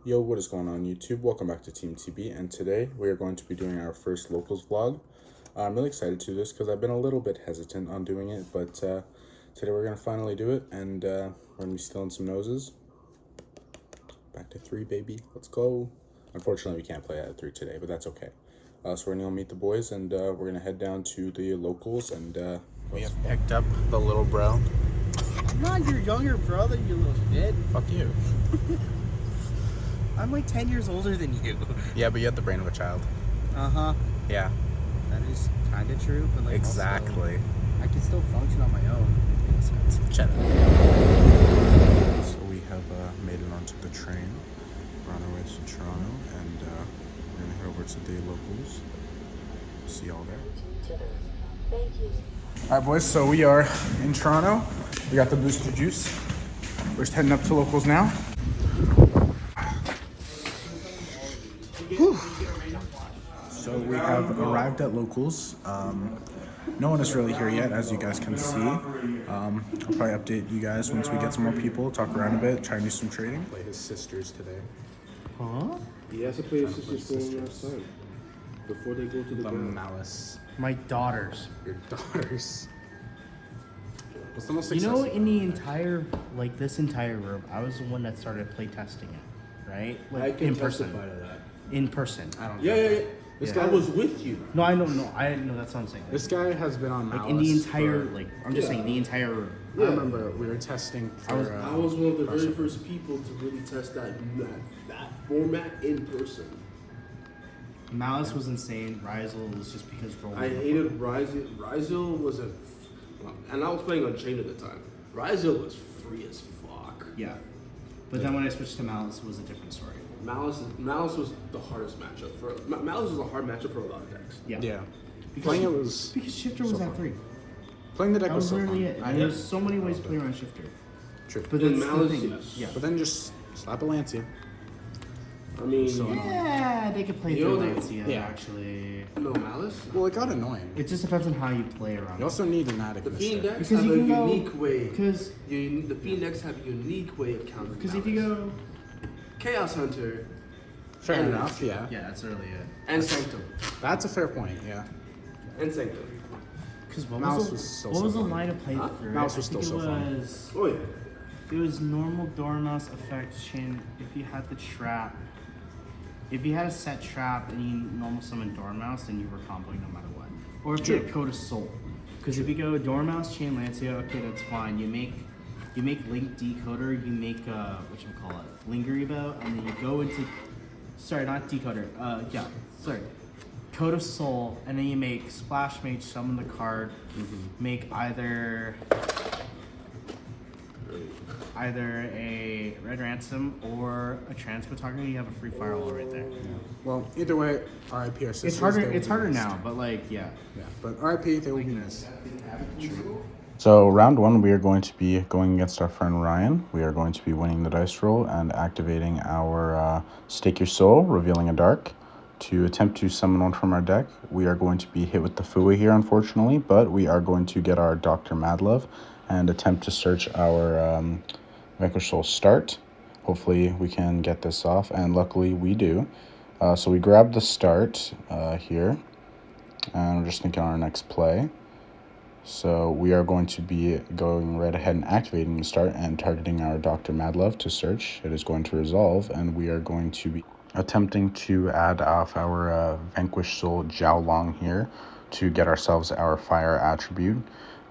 Yo, what is going on YouTube? Welcome back to Team TB, and today we are going to be doing our first locals vlog. I'm really excited to do this because I've been a little bit hesitant on doing it, but today we're going to finally do it, and we're going to be stealing some noses. Back to 3, baby. Let's go. Unfortunately, we can't play at 3 today, but that's okay. So we're going to go meet the boys, and we're going to head down to the locals, and we have picked up the little bro. I'm not your younger brother, you little shit. Fuck you. I'm like 10 years older than you. Yeah, but you have the brain of a child. Uh-huh. Yeah. That is kind of true, but like Exactly. also, I can still function on my own. In a sense. Shut up. So we have made it onto the train. We're on our way to Toronto, and we're gonna head over to the locals. See y'all there. Thank you. All right, boys. So we are in Toronto. We got the booster juice. We're just heading up to locals now. Whew. So we have arrived at locals. No one is really here yet, as you guys can see. I'll probably update you guys once we get some more people, talk around a bit, try and do some trading. Play his sisters today. Huh? He has to play his sister's phone last time. Before they go to the game. Malice. My daughters. Your daughters. What's the most You successful? know, in the entire, like this entire room, I was the one that started play testing it, right? Like I can in testify person. to that. In person. I don't Yeah, know. yeah, yeah. This I guy was with you. No, I don't know. I know that's what I'm saying. This guy has been on Malice. Like in the entire, for- like I'm just Yeah. saying the entire room. I remember we were testing for. I was one of the very first people to really test that format in person. Malice was insane. Rizel was just because rolling. I hated Ryzel. Ryzel was and I was playing on chain at the time. Ryzel was free as fuck. Yeah. But then when I switched to Malice, it was a different story. Malice was the hardest matchup for. Malice was a hard matchup for a lot of decks. Yeah. Yeah. Because, Playing it was. because Shifter was so at fun. 3. Playing the deck That was was so literally fun. it. I There's hate so many ways to play around Shifter. True. But In that's the Malice, thing. yes. Yeah. But then just slap a Lancia. I mean, So- Yeah, they could play You know, through they- Lancia, yeah. actually. no Malice. Well, it got annoying. It just depends on how you play around. You also need an The adequate Fiend set. decks Because have you a can go- unique way. Because The Fiend decks have a unique way of countering. if you go... Chaos Hunter Fair and enough, yeah. Yeah, that's really it. and Sanctum That's a fair point, yeah. and Sanctum. Because Mouse was still what so was the fun. line of play Huh? through? Mouse it? was I think still so fun. was, Oh yeah. It was normal Dormouse effect chain. If you had the trap, if you had a set trap and you normal summon Dormouse, then you were comboing no matter what. Or if you had Code of Soul. Because if you go Dormouse, Chain Lancia, okay, that's fine. You make Link Decoder, you make whatchamacallit, Linger Evo, and then you go into, sorry, not Decoder, Code of Soul, and then you make Splash Mage, summon the card, make either a Red Ransom or a Transphotography. You have a free firewall right there. Well, either way, RIP our sisters. It's harder. they will It's be harder missed. now, but like, yeah. Yeah, but RIP, they will be missed. True. So round 1, we are going to be going against our friend Ryan. We are going to be winning the dice roll and activating our Stake Your Soul, revealing a dark, to attempt to summon one from our deck. We are going to be hit with the Fui here, unfortunately, but we are going to get our Dr. Madlove and attempt to search our Vanquish Soul start. Hopefully we can get this off, and luckily we do. So we grab the start here, and we're just thinking on our next play. So we are going to be going right ahead and activating the start and targeting our Dr. Madlove to search. It is going to resolve, and we are going to be attempting to add off our Vanquish Soul Jiaolong here to get ourselves our fire attribute.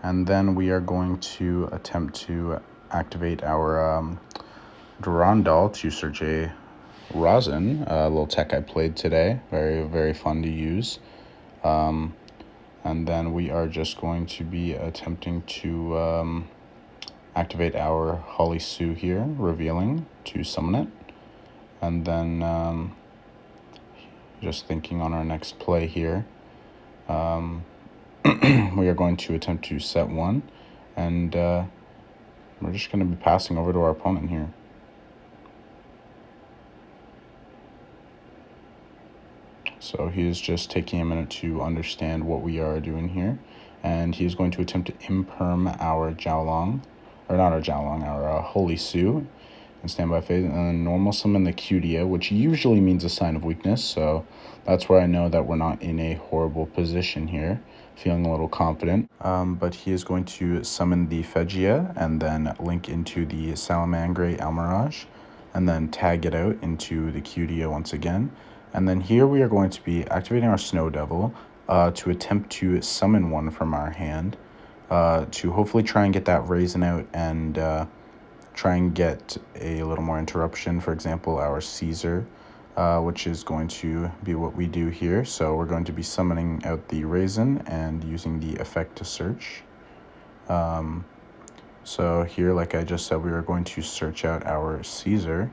And then we are going to attempt to activate our Durandal to search a Rosin, a little tech I played today. Very, very fun to use. And then we are just going to be attempting to activate our Holly Sue here, revealing to summon it. And then just thinking on our next play here, we are going to attempt to set 1. And we're just going to be passing over to our opponent here. So he is just taking a minute to understand what we are doing here. And he is going to attempt to imperm our Jiaolong, or not our Jiaolong, our Holy Sue in standby phase, and then normal summon the Cutia, which usually means a sign of weakness, so that's where I know that we're not in a horrible position here, feeling a little confident. But he is going to summon the Fegia and then link into the Salamangre Almirage, and then tag it out into the Cutia once again. And then here we are going to be activating our Snow Devil to attempt to summon one from our hand, to hopefully try and get that Raisin out and try and get a little more interruption. For example, our Caesar, which is going to be what we do here. So we're going to be summoning out the Raisin and using the effect to search. So here, like I just said, we are going to search out our Caesar,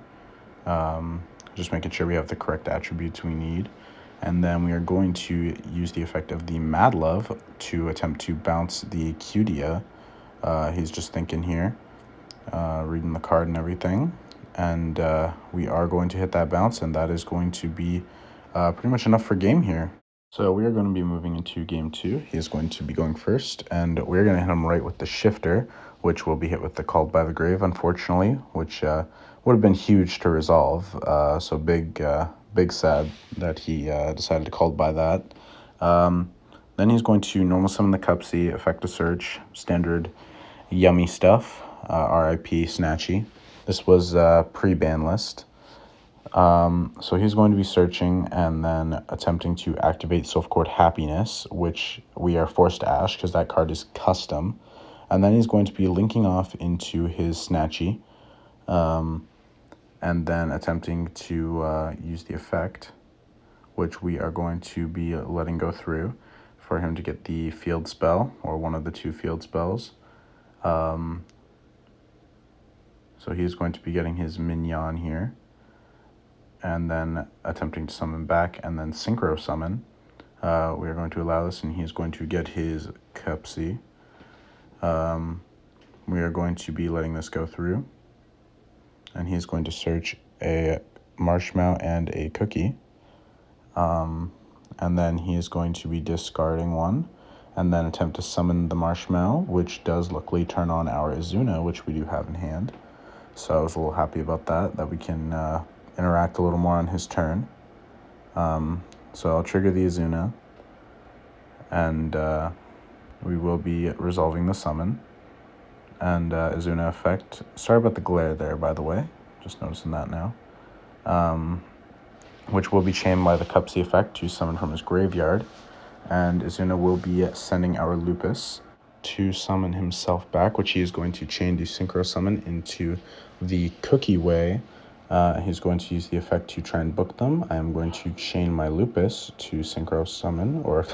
just making sure we have the correct attributes we need. And then we are going to use the effect of the Mad Love to attempt to bounce the Cutia. He's just thinking here, reading the card and everything. And we are going to hit that bounce, and that is going to be pretty much enough for game here. So we are going to be moving into game 2. He is going to be going first, and we're going to hit him right with the Shifter, which will be hit with the Called by the Grave, unfortunately, which would have been huge to resolve. So big sad that he decided to Called by that. Then he's going to normal summon the Cupsy, effect to search, standard yummy stuff, RIP Snatchy. This was pre-ban list. So he's going to be searching and then attempting to activate Self Chord Happiness, which we are forced to ash because that card is custom. And then he's going to be linking off into his Snatchy, and then attempting to use the effect, which we are going to be letting go through for him to get the field spell, or one of the 2 field spells. So he's going to be getting his Mignon here, and then attempting to summon back, and then Synchro Summon. We are going to allow this, and he's going to get his Cupsy. We are going to be letting this go through, and he's going to search a Marshmallow and a Cookie. And then he is going to be discarding one, and then attempt to summon the Marshmallow, which does luckily turn on our Izuna, which we do have in hand. So I was a little happy about that we can interact a little more on his turn. So I'll trigger the Izuna, and we will be resolving the summon. And Izuna effect. Sorry about the glare there, by the way. Just noticing that now. Which will be chained by the Cupsy effect to summon from his graveyard. And Izuna will be sending our Lupus to summon himself back, which he is going to chain to Synchro Summon into the Cookie Way. He's going to use the effect to try and book them. I am going to chain my Lupus to Synchro Summon, or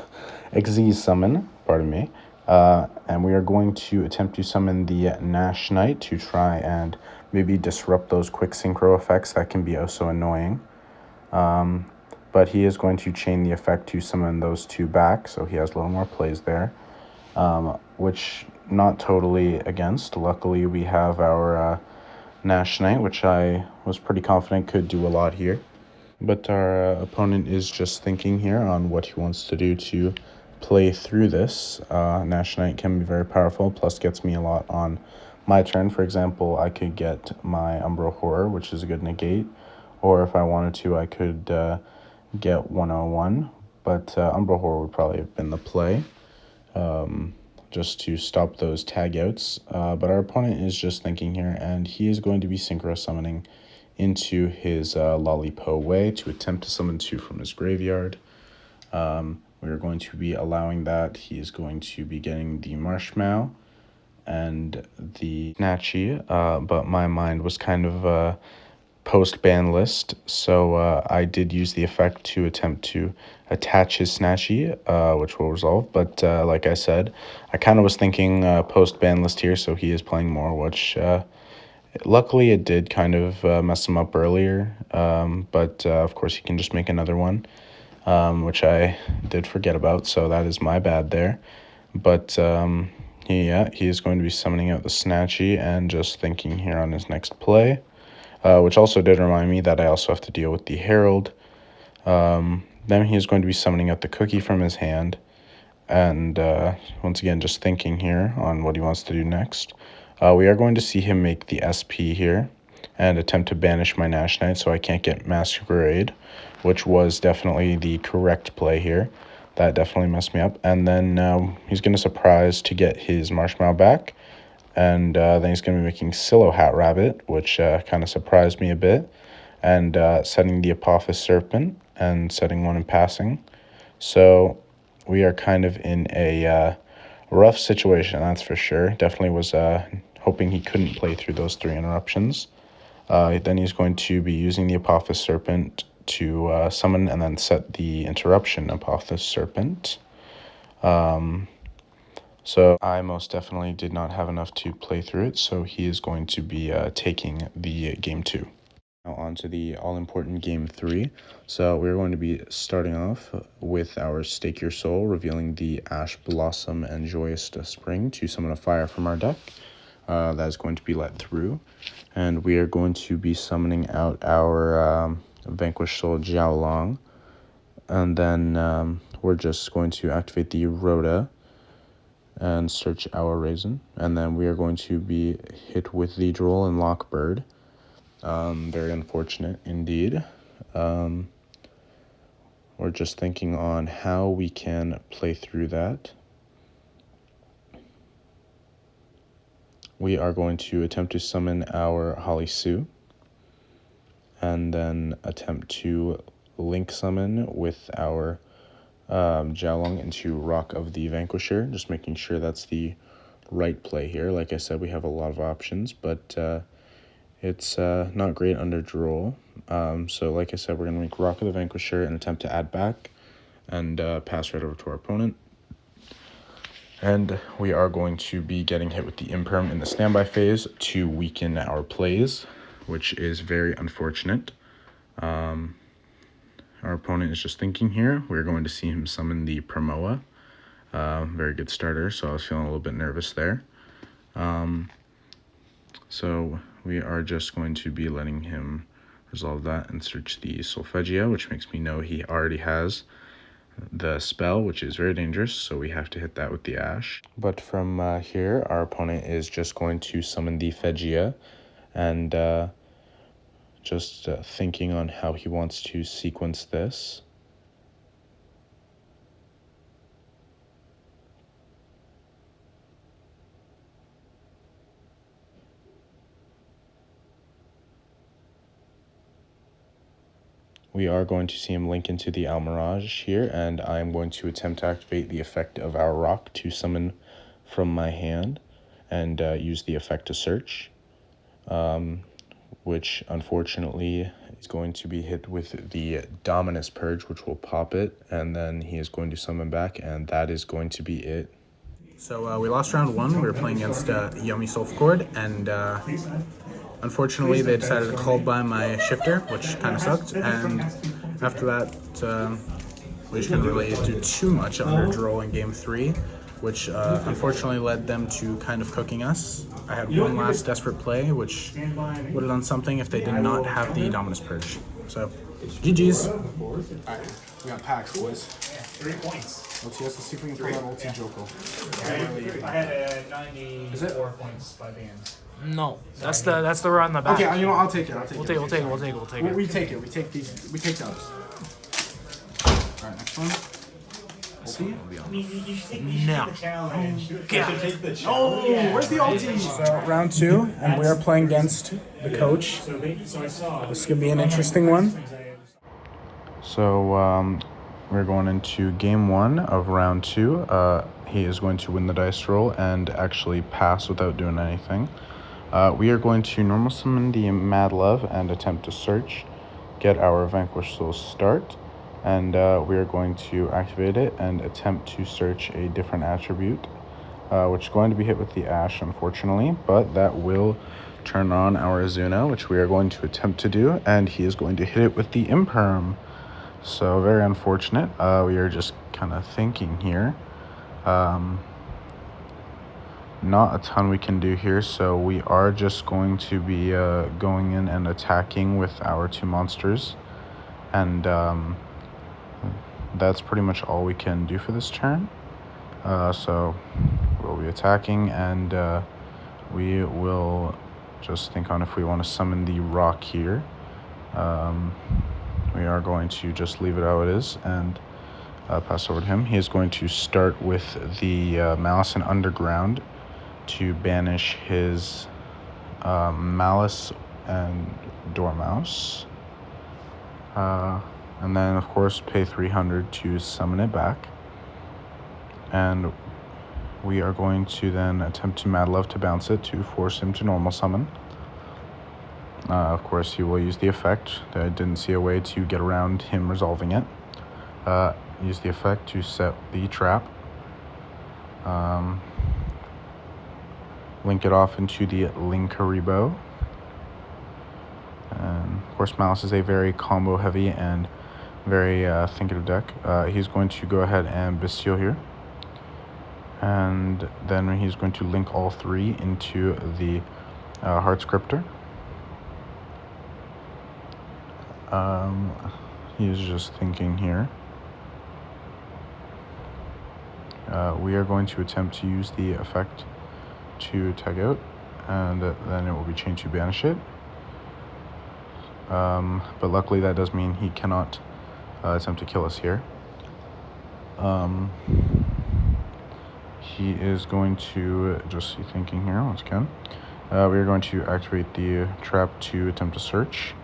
Xyz Summon, pardon me. And we are going to attempt to summon the Nash Knight to try and maybe disrupt those quick synchro effects that can be oh so annoying. But he is going to chain the effect to summon those 2 back, so he has a little more plays there, which not totally against. Luckily, we have our Nash Knight, which I was pretty confident could do a lot here. But our opponent is just thinking here on what he wants to do to play through this. Nash Knight can be very powerful, plus gets me a lot on my turn. For example, I could get my Umbro Horror, which is a good negate, or if I wanted to, I could get 101, but Umbro Horror would probably have been the play, just to stop those tag outs. But our opponent is just thinking here, and he is going to be Synchro Summoning into his Lollipo Way to attempt to summon 2 from his graveyard. We are going to be allowing that. He is going to be getting the Marshmallow and the Snatchy, but my mind was kind of post-ban list, so I did use the effect to attempt to attach his Snatchy, which will resolve, but like I said, I kind of was thinking post-ban list here, so he is playing more, which luckily it did kind of mess him up earlier, but of course he can just make another one, which I did forget about, so that is my bad there. But he is going to be summoning out the Snatchy and just thinking here on his next play, which also did remind me that I also have to deal with the Herald. Then he is going to be summoning out the Cookie from his hand, and once again just thinking here on what he wants to do next. We are going to see him make the SP here, and attempt to banish my Nash Knight so I can't get Masquerade, which was definitely the correct play here. That definitely messed me up. And then he's going to surprise to get his Marshmallow back. And then he's going to be making Silo Hat Rabbit, which kind of surprised me a bit. And setting the Apophis Serpent and setting one in passing. So we are kind of in a rough situation, that's for sure. Definitely was hoping he couldn't play through those 3 interruptions. Then he's going to be using the Apophis Serpent to summon and then set the interruption Apophis Serpent. So I most definitely did not have enough to play through it, so he is going to be taking the game 2. Now on to the all-important game 3. So we're going to be starting off with our Stake Your Soul, revealing the Ash Blossom and Joyous Spring to summon a fire from our deck. That is going to be let through. And we are going to be summoning out our Vanquished Soul Jiaolong. And then we're just going to activate the Rhoda and search our Raisin. And then we are going to be hit with the Droll and Lockbird. Very unfortunate indeed. We're just thinking on how we can play through that. We are going to attempt to summon our Holly Sue, and then attempt to link summon with our Jiaolong into Rock of the Vanquisher, just making sure that's the right play here. Like I said, we have a lot of options, but it's not great under Droll. So like I said, we're going to make Rock of the Vanquisher and attempt to add back and pass right over to our opponent. And we are going to be getting hit with the Imperm in the standby phase to weaken our plays, which is very unfortunate. Our opponent is just thinking here. We're going to see him summon the Promoa. Very good starter, so I was feeling a little bit nervous there. So we are just going to be letting him resolve that and search the Solfeggio, which makes me know he already has the spell, which is very dangerous, so we have to hit that with the Ash. But from here, our opponent is just going to summon the Feggia, and just thinking on how he wants to sequence this. We are going to see him link into the Almirage here, and I'm going to attempt to activate the effect of our rock to summon from my hand and use the effect to search, which unfortunately is going to be hit with the Dominus Purge, which will pop it, and then he is going to summon back, and that is going to be it. So we lost round 1. We were playing against Yummy Sulfcord, and unfortunately, they decided to call by my shifter, which kind of sucked, and after that, we just couldn't really do too much under Droll in Game 3, which unfortunately led them to kind of cooking us. I had one last desperate play, which would have done something if they did not have the Dominus Purge. So, GG's. Alright, we got packs, boys. 3 points. Let's see if we can pull out Ulti Joko. I had 94 points by the end. No, that's the run on the back. Okay, you know, I'll take it. We'll take it. We take it. We take these. We take those. All right, next one. See? No. Oh, where's the ulti? So round 2, and we are playing against the coach. This is gonna be an interesting one. So we're going into game 1 of round 2. He is going to win the dice roll and actually pass without doing anything. We are going to normal summon the Mad Love and attempt to search, get our Vanquished Soul start, and we are going to activate it and attempt to search a different attribute, which is going to be hit with the Ash, unfortunately, but that will turn on our Azuna, which we are going to attempt to do, and he is going to hit it with the Imperm. So very unfortunate. We are just kind of thinking here. Not a ton we can do here, so we are just going to be going in and attacking with our 2 monsters, and that's pretty much all we can do for this turn. So we'll be attacking, and we will just think on if we want to summon the rock here. We are going to just leave it how it is and pass over to him. He is going to start with the Malice and Underground to banish his Malice and Dormouse. And then, of course, pay 300 to summon it back. And we are going to then attempt to Mad Love to bounce it to force him to normal summon. Of course, he will use the effect. I didn't see a way to get around him resolving it. Use the effect to set the trap. Link it off into the Linkaribo. And of course, Malice is a very combo heavy and very thinkative deck. He's going to go ahead and Bestial here. And then he's going to link all three into the Heart Scripter. He's just thinking here. We are going to attempt to use the effect to tag out, and then it will be changed to banish it. But luckily that does mean he cannot attempt to kill us here. He is going to just see thinking here once again. We are going to activate the trap to attempt to search.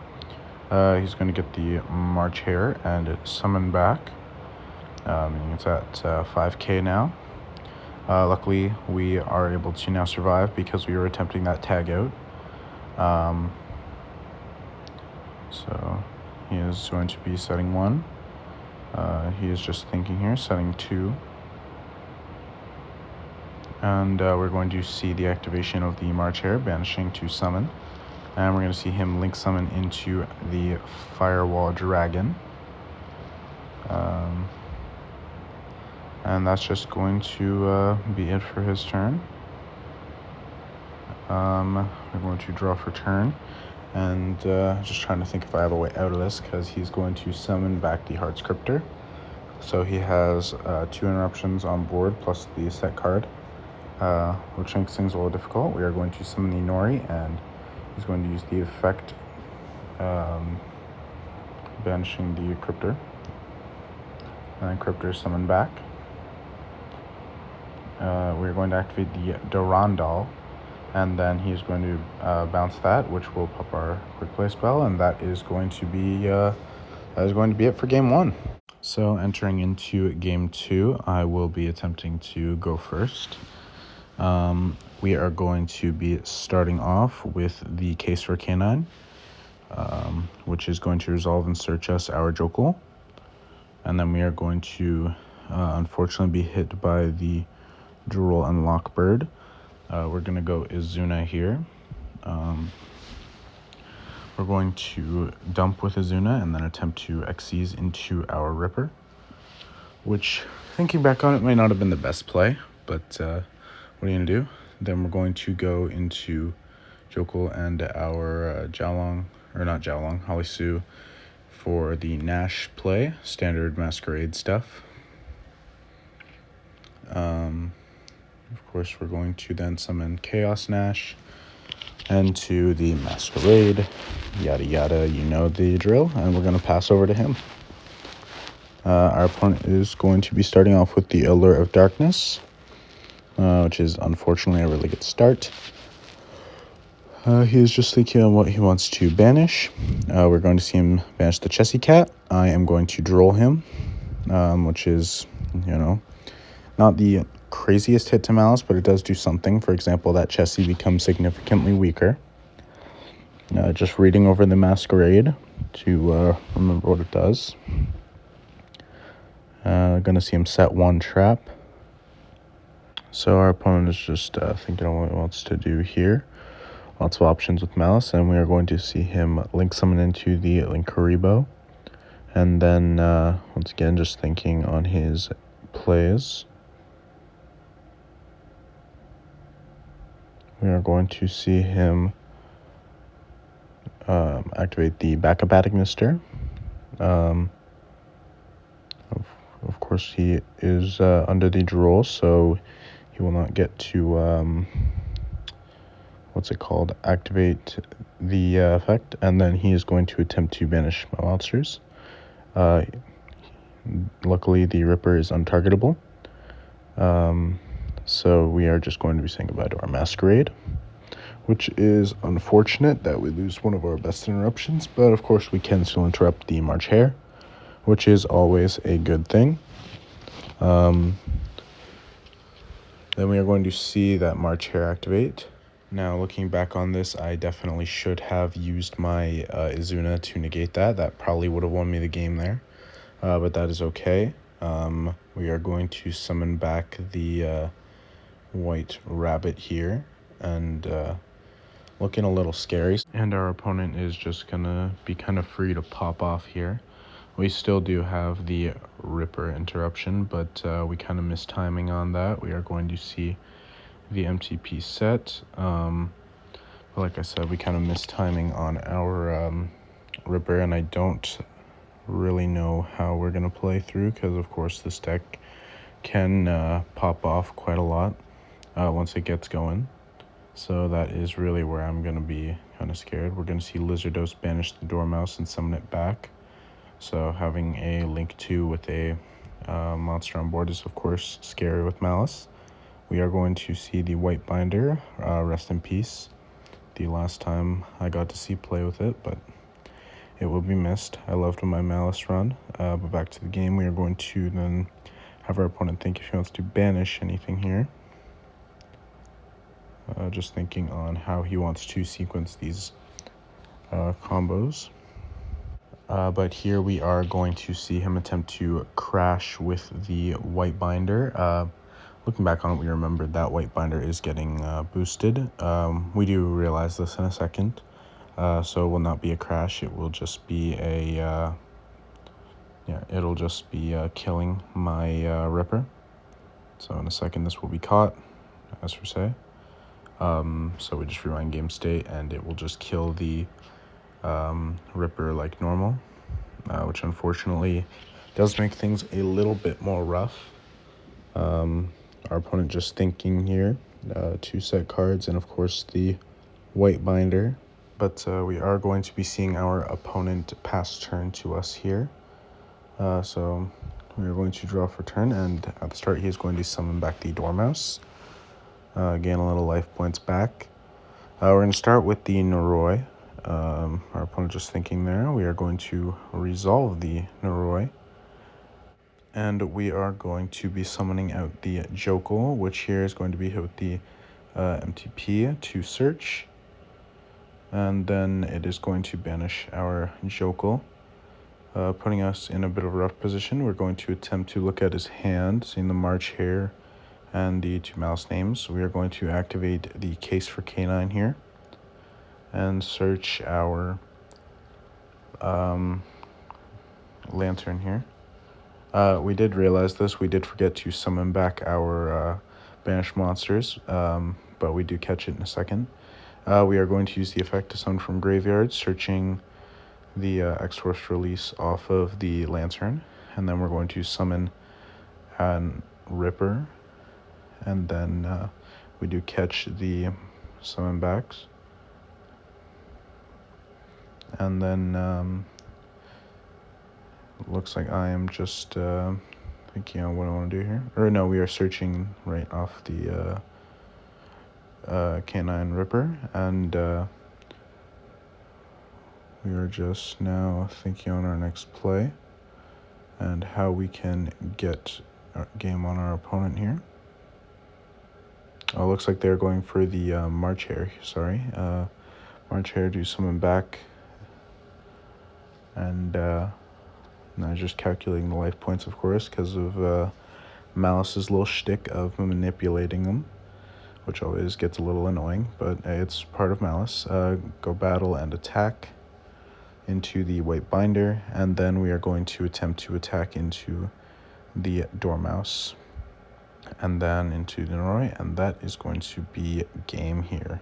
He's going to get the March Hare and summon back. Meaning it's at 5k now. Luckily, we are able to now survive because we were attempting that tag out. So he is going to be setting 1. He is just thinking here, setting 2. And we're going to see the activation of the March Hare, banishing to summon. And we're going to see him link summon into the Firewall Dragon. And that's just going to be it for his turn. We're going to draw for turn. And just trying to think if I have a way out of this, because he's going to summon back the Heart Scripter. So he has 2 interruptions on board plus the set card, which makes things a little difficult. We are going to summon the Nori, and he's going to use the effect banishing the Cryptor. And then Cryptor is summoned back. We're going to activate the Durandal, and then he's going to bounce that, which will pop our quick play spell, and that is going to be it for game 1. So entering into game 2, I will be attempting to go first. We are going to be starting off with the Case for K9, which is going to resolve and search us our Jokul. And then we are going to unfortunately be hit by the Drool and Lockbird. We're going to go Izuna here. We're going to dump with Izuna and then attempt to Xyz into our Ripper, which, thinking back on it, might not have been the best play, but what are you going to do? Then we're going to go into Jokul and our Halisu for the Nash play, standard Masquerade stuff. Of course, we're going to then summon Chaos Nash and to the Masquerade, yada yada, you know the drill, and we're going to pass over to him. Our opponent is going to be starting off with the Allure of Darkness, which is unfortunately a really good start. He is just thinking on what he wants to banish. We're going to see him banish the Chessy Cat. I am going to droll him, which is, not the craziest hit to Malice, but it does do something. For example, that Chessy becomes significantly weaker. Just reading over the Masquerade to remember what it does. Gonna see him set 1 trap. So our opponent is just thinking on what he wants to do here. Lots of options with Malice, and we are going to see him link summon into the Linkaribo. And then, once again, just thinking on his plays. We are going to see him activate the backup Administer. Of course, he is under the drool, so he will not get to what's it called, activate the effect, and then he is going to attempt to banish monsters. Luckily, the Ripper is untargetable. So we are just going to be saying goodbye to our Masquerade, which is unfortunate that we lose one of our best interruptions, but of course we can still interrupt the March Hare, which is always a good thing. Then we are going to see that March Hare activate. Now, looking back on this, I definitely should have used my Izuna to negate that. That probably would have won me the game there, but that is okay. We are going to summon back the white rabbit here, and looking a little scary. And our opponent is just gonna be kind of free to pop off here. We still do have the Ripper interruption, but we kind of missed timing on that. We are going to see the MTP set. But like I said, we kind of missed timing on our Ripper, and I don't really know how we're gonna play through, because of course this deck can pop off quite a lot once it gets going. So that is really where I'm going to be kind of scared. We're going to see Lizardos banish the Dormouse and summon it back. So having a Link 2 with a monster on board is of course scary with Malice. We are going to see the White Binder, rest in peace. The last time I got to see play with it, but it will be missed. I loved my Malice run, but back to the game. We are going to then have our opponent think if he wants to banish anything here. Just thinking on how he wants to sequence these combos. But here we are going to see him attempt to crash with the White Binder. Looking back on it, we remember that White Binder is getting boosted. We do realize this in a second. So it will not be a crash. It will just be a... it'll just be killing my Ripper. So in a second, this will be caught, as per se. So we just rewind game state, and it will just kill the Ripper like normal, which unfortunately does make things a little bit more rough. Our opponent just thinking here, 2 set cards, and of course the White Binder. But we are going to be seeing our opponent pass turn to us here. So we are going to draw for turn, and at the start he is going to summon back the Dormouse. Gain a little life points back. We're going to start with the Noroi. Our opponent just thinking there. We are going to resolve the Noroi. And we are going to be summoning out the Jokul, which here is going to be hit with the MTP to search. And then it is going to banish our Jokul, putting us in a bit of a rough position. We're going to attempt to look at his hand, seeing the March Hare and the 2 Mouse names. We are going to activate the case for K9 here and search our lantern here. We did realize this. We did forget to summon back our banished monsters, but we do catch it in a second. We are going to use the effect to summon from graveyard, searching the X-Force release off of the lantern, and then we're going to summon an Ripper. And then we do catch the summon backs. And then looks like I am just thinking on what I want to do here. Or no, we are searching right off the K9 Ripper. And we are just now thinking on our next play and how we can get a game on our opponent here. Oh, looks like they're going for the March Hare, sorry. March Hare to summon back. And now just calculating the life points, of course, because of Malice's little shtick of manipulating them, which always gets a little annoying, but it's part of Malice. Go battle and attack into the White Binder, and then we are going to attempt to attack into the Dormouse. And then into the Noroi, and that is going to be game here.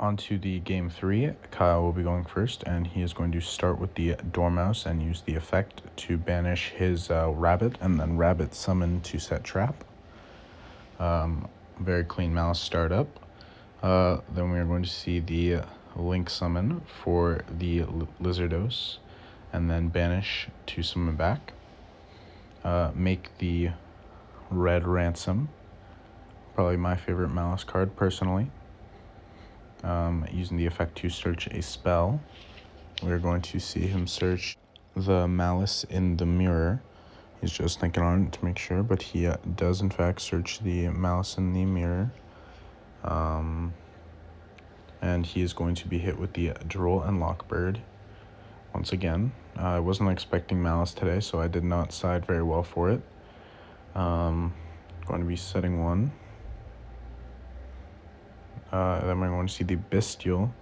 On to the game 3, Kyle will be going first, and he is going to start with the Dormouse and use the effect to banish his Rabbit, and then Rabbit summon to set trap. Very clean Malice startup. Then we are going to see the Link summon for the Lizardos, and then banish to summon back. Make the red Ransom, probably my favorite Malice card personally. Using the effect to search a spell, we're going to see him search the Malice in the mirror. He's just thinking on it to make sure, but he does in fact search the Malice in the mirror. And he is going to be hit with the Droll and Lockbird once again. I wasn't expecting Malice today, so I did not side very well for it. Going to be setting one. Then we're going to see the Bestial,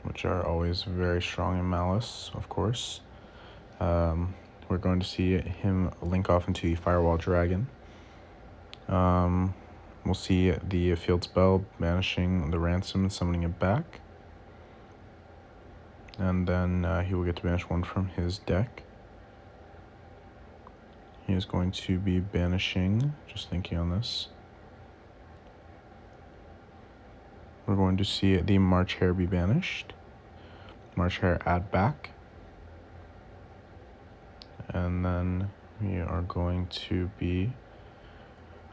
which are always very strong in Malice, of course. We're going to see him link off into the Firewall Dragon. We'll see the field spell banishing the Ransom and summoning it back. And then he will get to banish one from his deck. He is going to be banishing, just thinking on this. We're going to see the March Hare be banished. March Hare add back. And then we are going to be,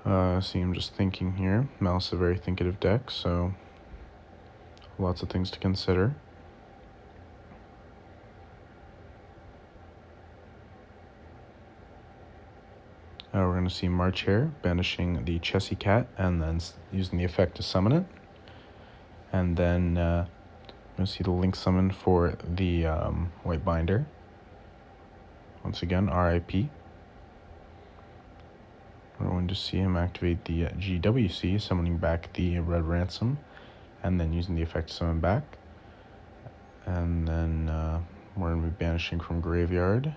see, I'm just thinking here. Malice is a very thinkative deck, so lots of things to consider. We're going to see March Hare banishing the Chessy Cat and then using the effect to summon it. And then we're going to see the Link summon for the White Binder. Once again, RIP. We're going to see him activate the GWC, summoning back the Red Ransom, and then using the effect to summon back. And then we're going to be banishing from Graveyard.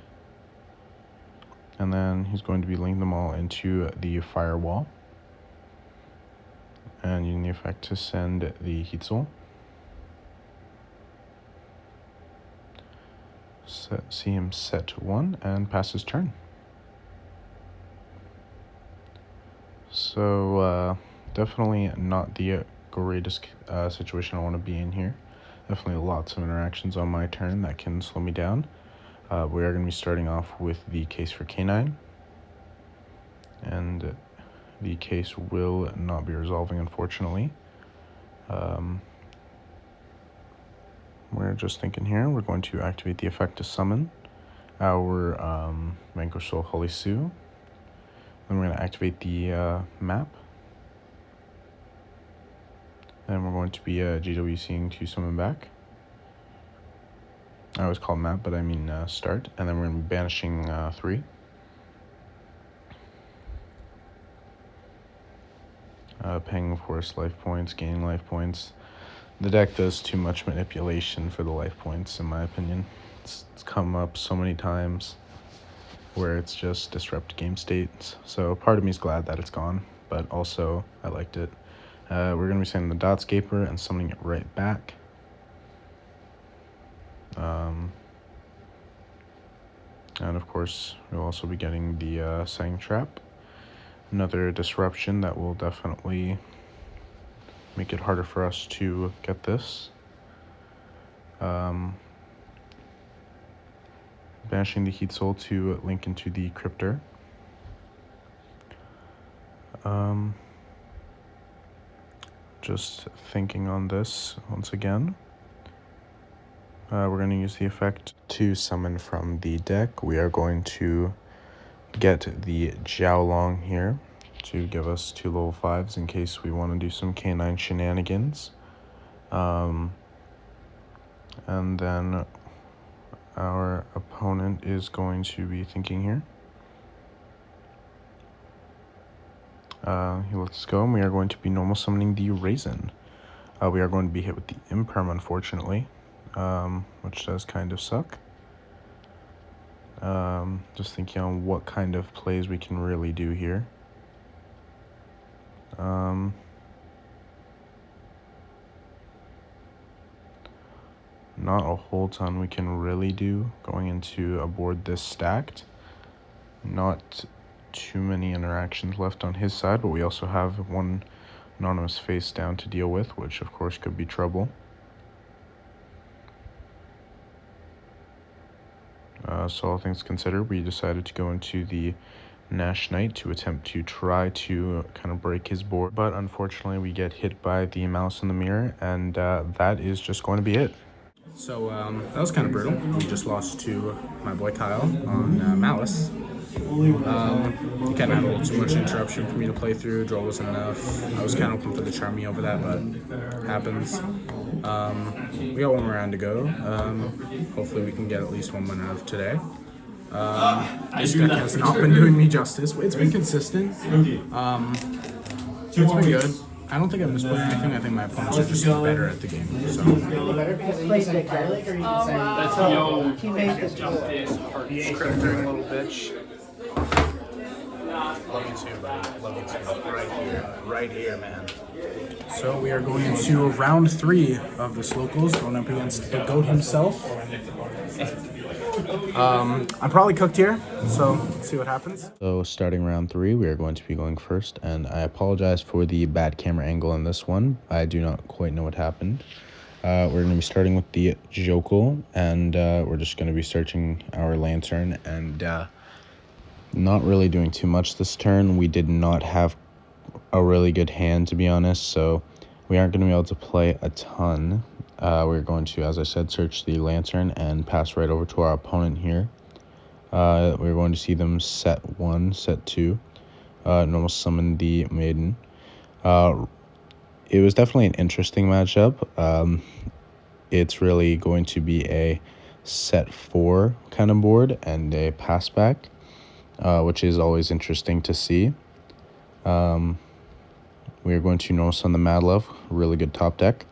And then he's going to be linking them all into the Firewall. And using the effect to send the Heat Soul. See him set one and pass his turn. So definitely not the greatest situation I want to be in here. Definitely lots of interactions on my turn that can slow me down. We are going to be starting off with the case for K9. And the case will not be resolving, unfortunately. We're just thinking here, we're going to activate the effect to summon our Vanquish Soul Holy Sue. Then we're going to activate the map. And we're going to be GWCing to summon back. I always call map, but I mean start. And then we're going to be banishing 3. Paying, of course, life points, gaining life points. The deck does too much manipulation for the life points, in my opinion. It's come up so many times where it's just disrupt game states. So part of me is glad that it's gone, but also I liked it. We're going to be sending the Dotscaper and summoning it right back. And of course, we'll also be getting the Sang Trap. Another disruption that will definitely make it harder for us to get this. Banishing the Heat Soul to link into the Cryptor. Just thinking on this once again. We're going to use the effect to summon from the deck. We are going to get the Jiaolong here to give us 2 level 5s in case we want to do some K9 shenanigans. And then our opponent is going to be thinking here. He lets us go, and we are going to be normal summoning the Raisin. We are going to be hit with the Imperm, unfortunately, which does kind of suck. Just thinking on what kind of plays we can really do here. Not a whole ton we can really do going into a board this stacked. Not too many interactions left on his side, but we also have one anonymous face down to deal with, which of course could be trouble. So all things considered, we decided to go into the Nash Knight to attempt to try to kind of break his board. But unfortunately, we get hit by the mouse in the mirror, and that is just going to be it. So that was kind of brutal. We just lost to my boy Kyle on Malice. He kind of had a little too much interruption for me to play through. Draw wasn't enough. I was kind of hoping for the Charmy over that, but happens. We got one more round to go. Hopefully we can get at least one win out of today. This deck has not been doing me justice. It's been consistent. It's been good. I don't think I've misplayed anything. I think my opponents are just better at the game. So. Crypting little bitch. Love you too, buddy. Love you too. Right here, man. So we are going into round 3 of this locals, going up against the GOAT himself. I'm probably cooked here, so let's see what happens. So starting round 3, we are going to be going first, and I apologize for the bad camera angle in this one. I do not quite know what happened. We're going to be starting with the Jokel, and we're just going to be searching our Lantern, and not really doing too much this turn. We did not have a really good hand, to be honest, so we aren't going to be able to play a ton. We're going to, as I said, search the Lantern and pass right over to our opponent here. We're going to see them set 1, set 2, normal summon the Maiden. It was definitely an interesting matchup. It's really going to be a set 4 kind of board and a pass back, which is always interesting to see. We are going to normal summon the Mad Love, really good top deck.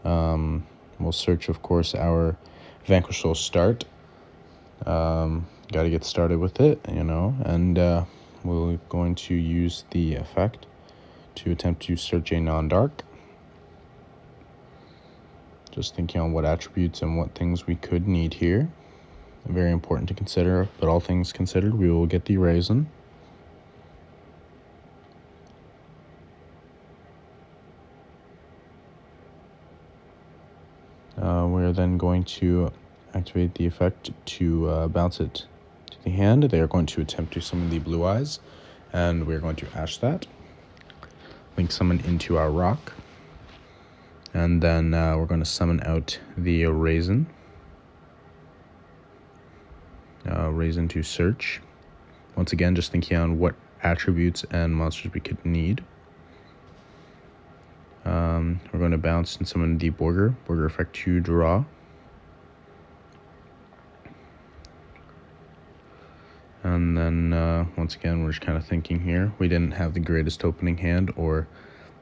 We'll search, of course, our Vanquish Soul start. Got to get started with it, you know, and we're going to use the effect to attempt to search a non-dark. Just thinking on what attributes and what things we could need here. Very important to consider, but all things considered, we will get the Raisin. We're then going to activate the effect to bounce it to the hand. They are going to attempt to summon the Blue Eyes, and we're going to ash that. Link summon into our rock, and then we're going to summon out the Raisin. Raisin to search. Once again, just thinking on what attributes and monsters we could need. We're going to bounce and summon the Borger effect to draw. And then, once again, we're just kind of thinking here. We didn't have the greatest opening hand or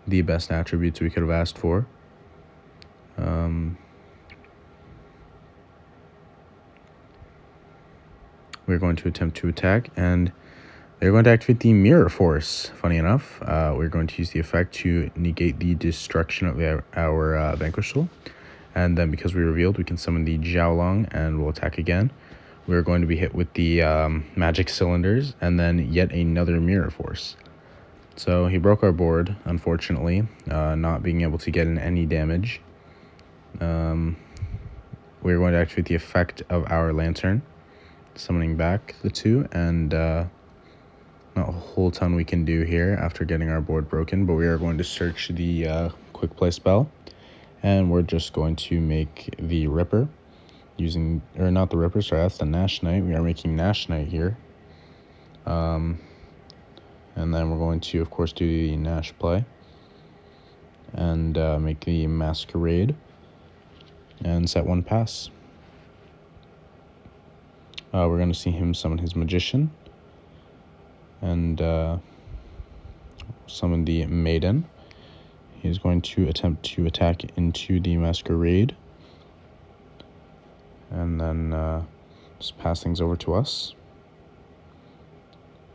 the best attributes we could have asked for. We're going to attempt to attack, and they're going to activate the Mirror Force. Funny enough, we're going to use the effect to negate the destruction of our Vanquish Soul. And then because we revealed, we can summon the Jiaolong, and we'll attack again. We're going to be hit with the Magic Cylinders, and then yet another Mirror Force. So he broke our board, unfortunately, not being able to get in any damage. We're going to activate the effect of our Lantern, summoning back the 2, and not a whole ton we can do here after getting our board broken, but we are going to search the quick play spell, and we're just going to make the Ripper using, or not the Ripper, sorry, that's the Nash Knight. We are making Nash Knight here. And then we're going to, of course, do the Nash play and make the Masquerade and set 1 pass. We're going to see him summon his Magician and summon the Maiden. He's going to attempt to attack into the Masquerade, and then just pass things over to us.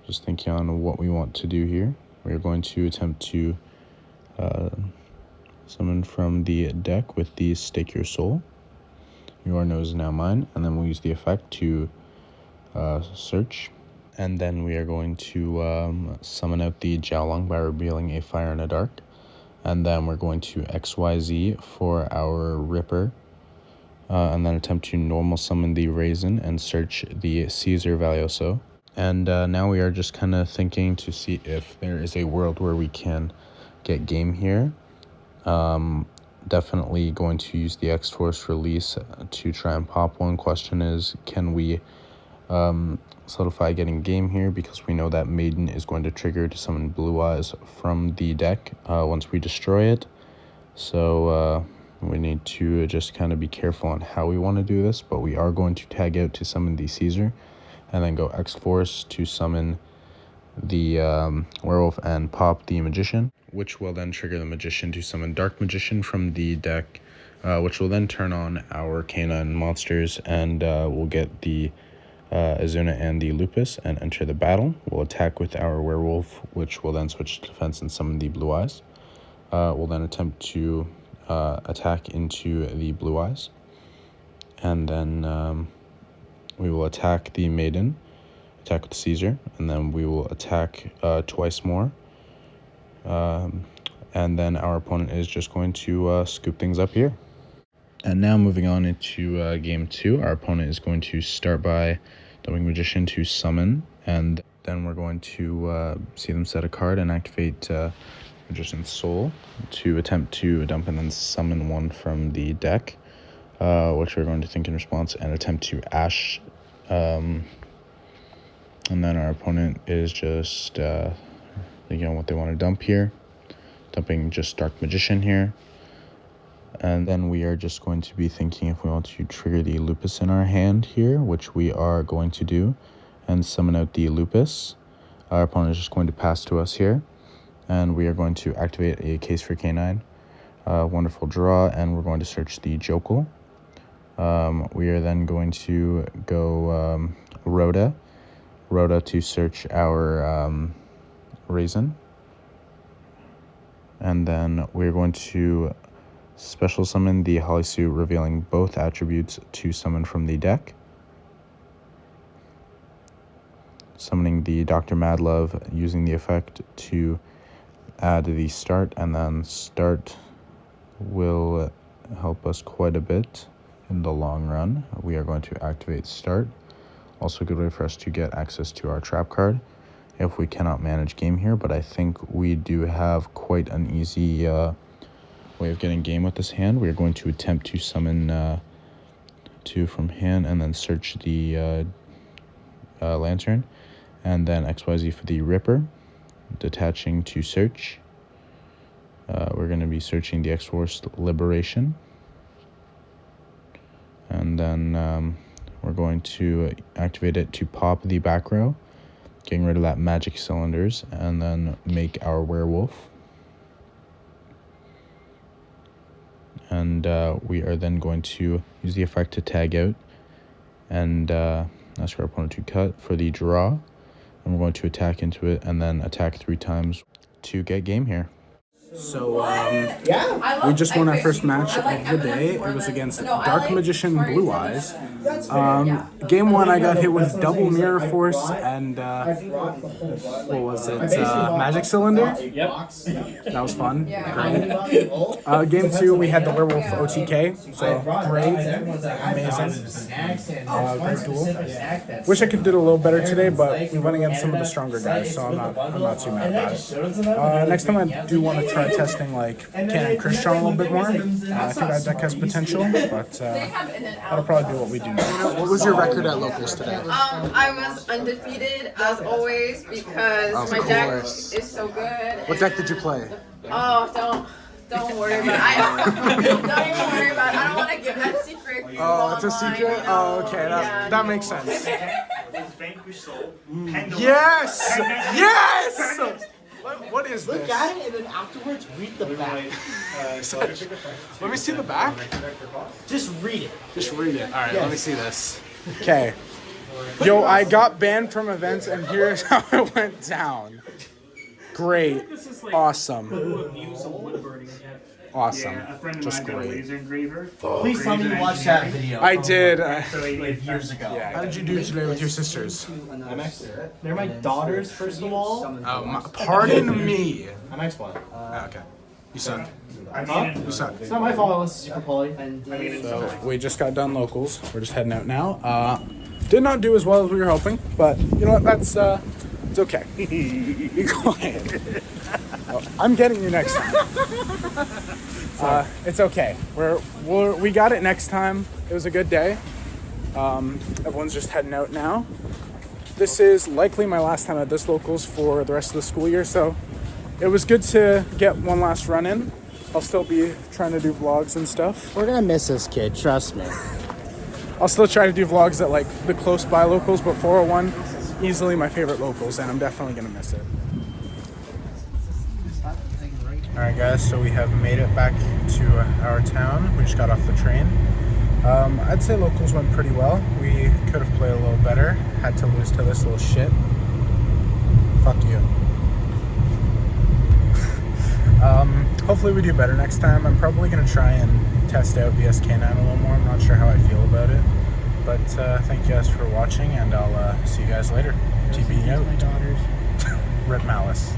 Just thinking on what we want to do here. We're going to attempt to summon from the deck with the Stake Your Soul. Your nose is now mine, and then we'll use the effect to search. And then we are going to summon out the Jiaolong by revealing a Fire in the Dark. And then we're going to XYZ for our Ripper. And then attempt to normal summon the Raisin and search the Caesar Valioso. And now we are just kind of thinking to see if there is a world where we can get game here. Definitely going to use the X-Force release to try and pop one. Question is, can we solidify getting game here, because we know that Maiden is going to trigger to summon Blue Eyes from the deck once we destroy it. So we need to just kind of be careful on how we want to do this, but we are going to tag out to summon the Caesar and then go X-Force to summon the Werewolf and pop the Magician, which will then trigger the Magician to summon Dark Magician from the deck, which will then turn on our canine monsters, and we'll get the Azuna and the Lupus and enter the battle. We'll attack with our Werewolf, which will then switch to defense and summon the Blue Eyes. We'll then attempt to attack into the Blue Eyes, and then we will attack the Maiden, attack with Caesar, and then we will attack twice more. And then our opponent is just going to scoop things up here. And now moving on into game 2, our opponent is going to start by dumping Magician to summon, and then we're going to see them set a card and activate Magician's Soul to attempt to dump and then summon one from the deck, which we're going to think in response and attempt to Ash. And then our opponent is just thinking on what they want to dump here, dumping just Dark Magician here. And then we are just going to be thinking if we want to trigger the Lupus in our hand here, which we are going to do, and summon out the Lupus. Our opponent is just going to pass to us here, and we are going to activate a Case for K9. Wonderful draw, and we're going to search the Jokel. We are then going to go Rhoda to search our Raisin. And then we're going to special summon the Hollysuit, revealing both attributes to summon from the deck. Summoning the Dr. Madlove, using the effect to add the start, and then start will help us quite a bit in the long run. We are going to activate start. Also a good way for us to get access to our trap card if we cannot manage game here, but I think we do have quite an easy way of getting game with this hand. We are going to attempt to summon 2 from hand and then search the Lantern, and then XYZ for the Ripper, detaching to search. We're going to be searching the X-Force Liberation, and then we're going to activate it to pop the back row, getting rid of that magic cylinders, and then make our Werewolf. And we are then going to use the effect to tag out and ask our opponent to cut for the draw. And we're going to attack into it and then attack 3 times to get game here. So, we just won our first match of the day. It was against Dark Magician Blue Eyes. Game 1, I got hit with double Mirror Force and, what was it, Magic Cylinder? Yep. That was fun. Great. Game 2, we had the Werewolf OTK, so great, amazing, great duel. Wish I could do it a little better today, but we went against some of the stronger guys, so I'm not too mad about it. Next time I do want to try testing like Canon Christian a little bit more. I think that deck has potential, but that'll probably be what we do now. What was your record at locals today? I was undefeated as always because my deck is so good. What deck did you play? Oh, don't worry about it. Don't even worry about it. I don't want to give that secret. Oh, it's a secret? Oh, okay. That makes sense. Vanquish Soul. Yes! Yes! What is this? Look at it and then afterwards read the back. Let me see the back. Just read it. Just read it. All right, let me see this. Okay. Yo, I got banned from events, and here's how it went down. Great. Awesome. Awesome. Yeah, a friend of Just mine got a great. laser engraver. Please tell me you watched that video. I from, did. So he like years ago. How did you do today with your sisters? They're my daughters, first of all. Pardon me. I'm X1. Okay. You suck. I mean, You suck. It's not my fault. Unless it's super poly. So we just got done locals. We're just heading out now. Did not do as well as we were hoping, but you know what? That's it's okay. Be quiet. Oh, I'm getting you next time. It's okay. We got it next time. It was a good day. Everyone's just heading out now. This is likely my last time at this locals for the rest of the school year, so it was good to get one last run in. I'll still be trying to do vlogs and stuff. We're gonna miss this kid, trust me. I'll still try to do vlogs at like the close by locals, but 401, easily my favorite locals, and I'm definitely gonna miss it. Alright guys, so we have made it back to our town. We just got off the train. I'd say locals went pretty well. We could have played a little better. Had to lose to this little shit. Fuck you. Hopefully we do better next time. I'm probably going to try and test out vsk9 a little more. I'm not sure how I feel about it. But thank you guys for watching, and I'll see you guys later. TP out. Rip Malice.